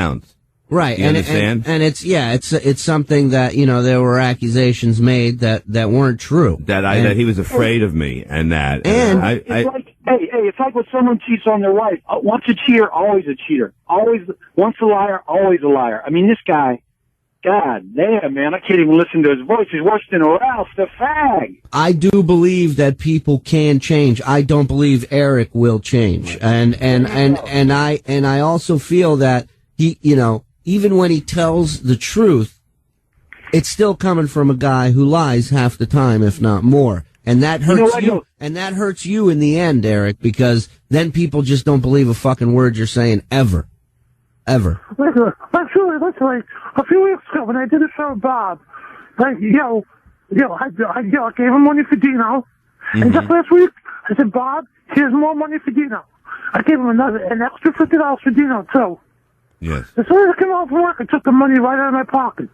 pounds. Right, You understand? And it's something that there were accusations made that weren't true. That he was afraid of me, and that. It's like when someone cheats on their wife. Once a cheater, always a cheater. Once a liar, always a liar. I mean, this guy, God damn, man, I can't even listen to his voice. He's worse than Ralph the fag. I do believe that people can change. I don't believe Erik will change, and I also feel that he, even when he tells the truth, it's still coming from a guy who lies half the time, if not more. And that hurts you. And that hurts you in the end, Erik, because then people just don't believe a fucking word you're saying ever. Ever. Actually, a few weeks ago when I did a show with Bob, I gave him money for Dino. Mm-hmm. And just last week, I said, Bob, here's more money for Dino. I gave him an extra $50 for Dino, too. Yes. As soon as I came home from work, I took the money right out of my pocket.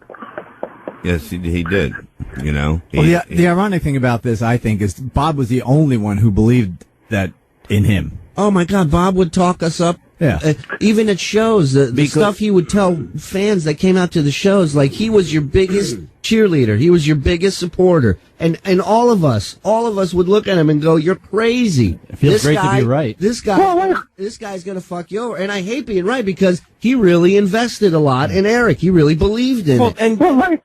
Yes, he did. The ironic thing about this, I think, is Bob was the only one who believed that in him. Oh my God, Bob would talk us up. Yeah. Even at shows, the stuff he would tell fans that came out to the shows, like he was your biggest cheerleader, he was your biggest supporter, and all of us would look at him and go, "You're crazy." It feels great to be right. This guy's gonna fuck you over, and I hate being right because he really invested a lot in Erik. He really believed in it.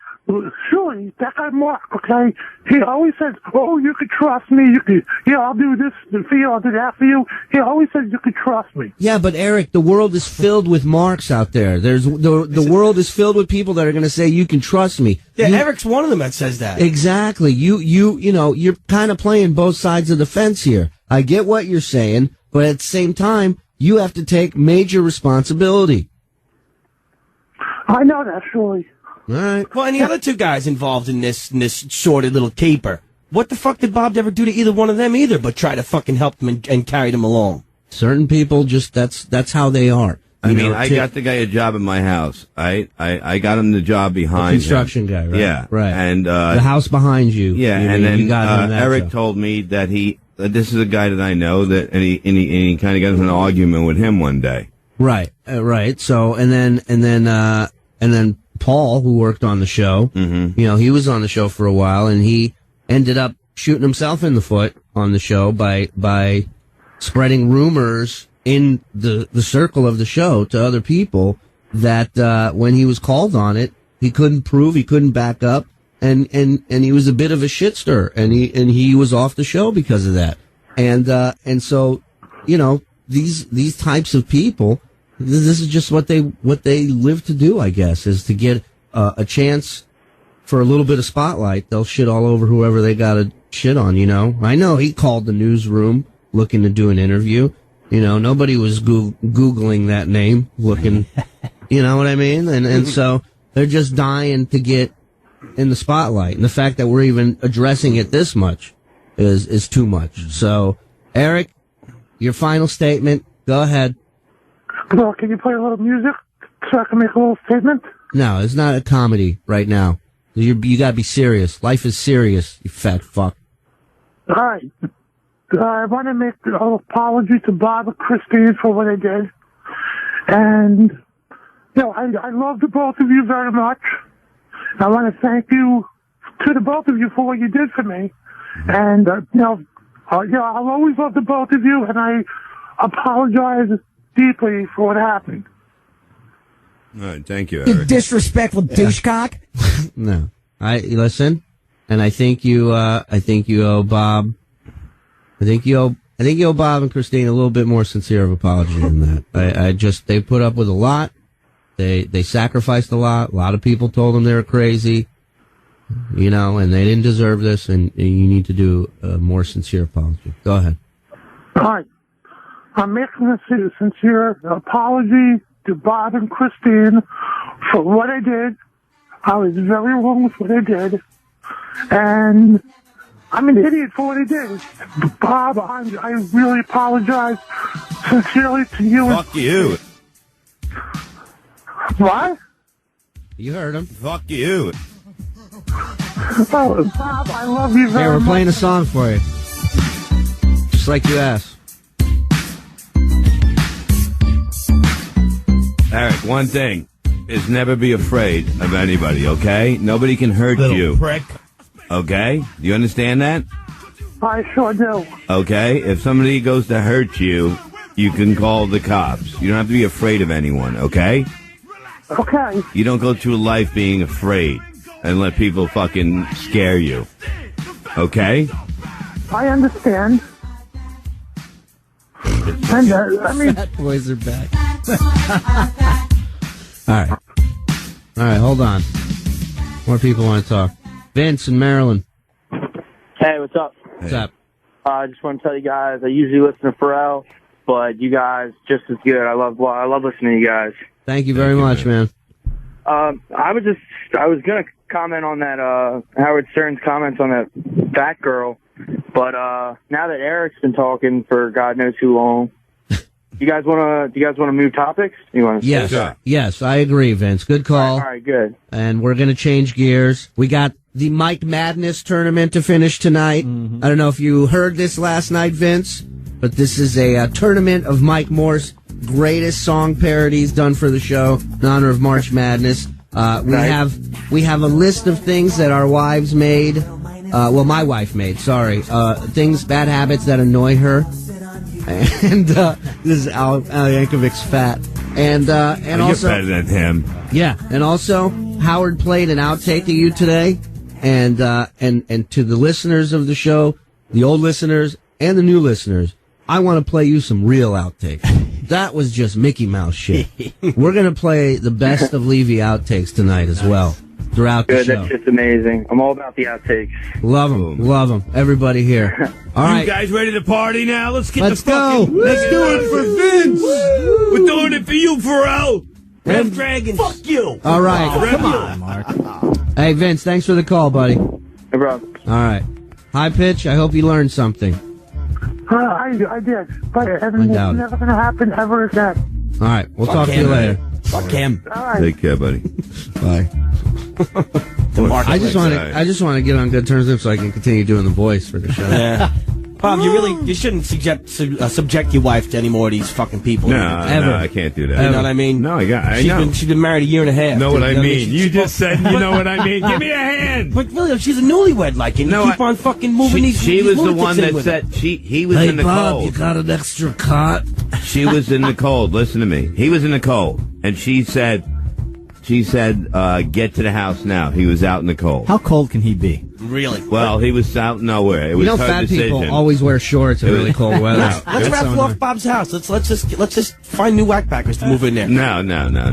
Surely, that guy Mark, okay, he always says, "Oh, you can trust me. I'll do this for you. I'll do that for you." He always says, "You can trust me." Yeah, but Erik, the world is filled with marks out there. There's the world is filled with people that are going to say, "You can trust me." Yeah, Eric's one of them that says that. Exactly. You're kind of playing both sides of the fence here. I get what you're saying, but at the same time, you have to take major responsibility. I know that, surely. All right. Well, and the other two guys involved in this sordid little caper, what the fuck did Bob ever do to either one of them either but try to fucking help them and carry them along? Certain people just, that's how they are. I got the guy a job in my house. I got him the job behind the construction guy, right? Yeah. Right. And, the house behind you. Yeah. And then, Erik told me that this is a guy that I know and he kind of got into an argument with him one day. Right. Right. So, and then Paul, who worked on the show, he was on the show for a while, and he ended up shooting himself in the foot on the show by spreading rumors in the circle of the show to other people that when he was called on it, he couldn't prove, he couldn't back up, and he was a bit of a shit stir, and he was off the show because of that, and so these types of people. This is just what they live to do, I guess, is to get a chance for a little bit of spotlight. They'll shit all over whoever they got to shit on, I know he called the newsroom looking to do an interview. Nobody was Googling that name looking, you know what I mean? And so they're just dying to get in the spotlight. And the fact that we're even addressing it this much is too much. So, Erik, your final statement, go ahead. Well, can you play a little music so I can make a little statement? No, it's not a comedy right now. You gotta be serious. Life is serious, you fat fuck. All right. I want to make an apology to Bob and Christine for what I did. And, I love the both of you very much. I want to thank you to the both of you for what you did for me. And, I'll always love the both of you, and I apologize deeply for what happened. All right, thank you, You Erik. disrespectful douchecock. No. Listen, and I think you owe Bob, I think you owe Bob and Christine a little bit more sincere of apology than that. They put up with a lot. They sacrificed a lot. A lot of people told them they were crazy, and they didn't deserve this, and you need to do a more sincere apology. Go ahead. All right. I'm making a sincere apology to Bob and Christine for what I did. I was very wrong with what I did. And I'm an idiot for what I did. Bob, I really apologize sincerely to you. Fuck you. What? You heard him. Fuck you. Oh, Bob, I love you very Hey, we're much. playing a song for you. Just like you asked. Eric, one thing is never be afraid of anybody, okay? Nobody can hurt you. Prick. Okay? Do you understand that? I sure do. Okay? If somebody goes to hurt you, you can call the cops. You don't have to be afraid of anyone, okay? Okay. You don't go through life being afraid and let people fucking scare you. Okay? I understand. And, I mean, Fat boys are back. All right, hold on. More people want to talk. Vince in Maryland. Hey, what's up? What's up? I just want to tell you guys, I usually listen to Pharrell, but you guys just as good. I love listening to you guys. Thank you very much, man. I was gonna comment on that Howard Stern's comments on that fat girl, but now that Eric's been talking for God knows too long, do you guys wanna move topics? Yes, Sure. yes, I agree, Vince. Good call. All right, good. And we're going to change gears. We got the Mike Madness tournament to finish tonight. I don't know if you heard this last night, Vince, but this is a tournament of Mike Moore's greatest song parodies done for the show in honor of March Madness. We have a list of things that our wives made. Well, my wife made. Sorry, bad habits that annoy her. And this is Al Yankovic's fat. And also you're better than him. Yeah, and also Howard played an outtake to you today, and to the listeners of the show, the old listeners and the new listeners, I want to play you some real outtakes. That was just Mickey Mouse shit. We're gonna play the best of Levy outtakes tonight as well throughout the Good, show. that's just amazing. I'm all about the outtakes. Love them, everybody here. All right, You guys ready to party now? Let's get Let's the fucking... go. Let's do it for Vince. We're doing it for you, Pharrell. Rev Dragon. Fuck you. all right. Come on, Mark. Hey, Vince, thanks for the call, buddy. No problem. All right, high pitch. I hope you learned something. I did. But it's doubt it. never going to happen ever again. All right, we'll talk to you later. Fuck him. All right. Take care, buddy. Bye. I just want to get on good terms with him so I can continue doing the voice for the show. Yeah. Bob, you shouldn't subject your wife to any more of these fucking people. No, Ever. no, I can't do that. You know what I mean? No, I know. She's been married a year and a half. Know what I You mean? You just said you know what I mean. Give me a hand. But really, she's a newlywed, like, and No, you keep on fucking moving these. She these was the lunatics one in that with said her. he was in the cold. got an extra cot? She was in the cold. Listen to me. He was in the cold, and she said, get to the house now. He was out in the cold. How cold can he be? Really? Well, he was out nowhere. It was her fat decision. people always wear shorts in really cold weather. Let's raffle off Bob's house. Let's just find new whackpackers to move in there. No.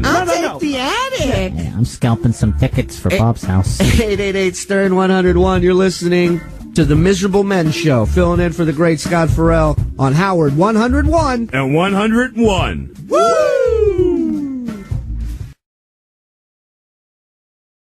I'll take the attic. Yeah, I'm scalping some tickets for Bob's house. 888 Stern 101. You're listening to the Miserable Men Show, filling in for the great Scott Farrell on Howard 101 and 101. Woo!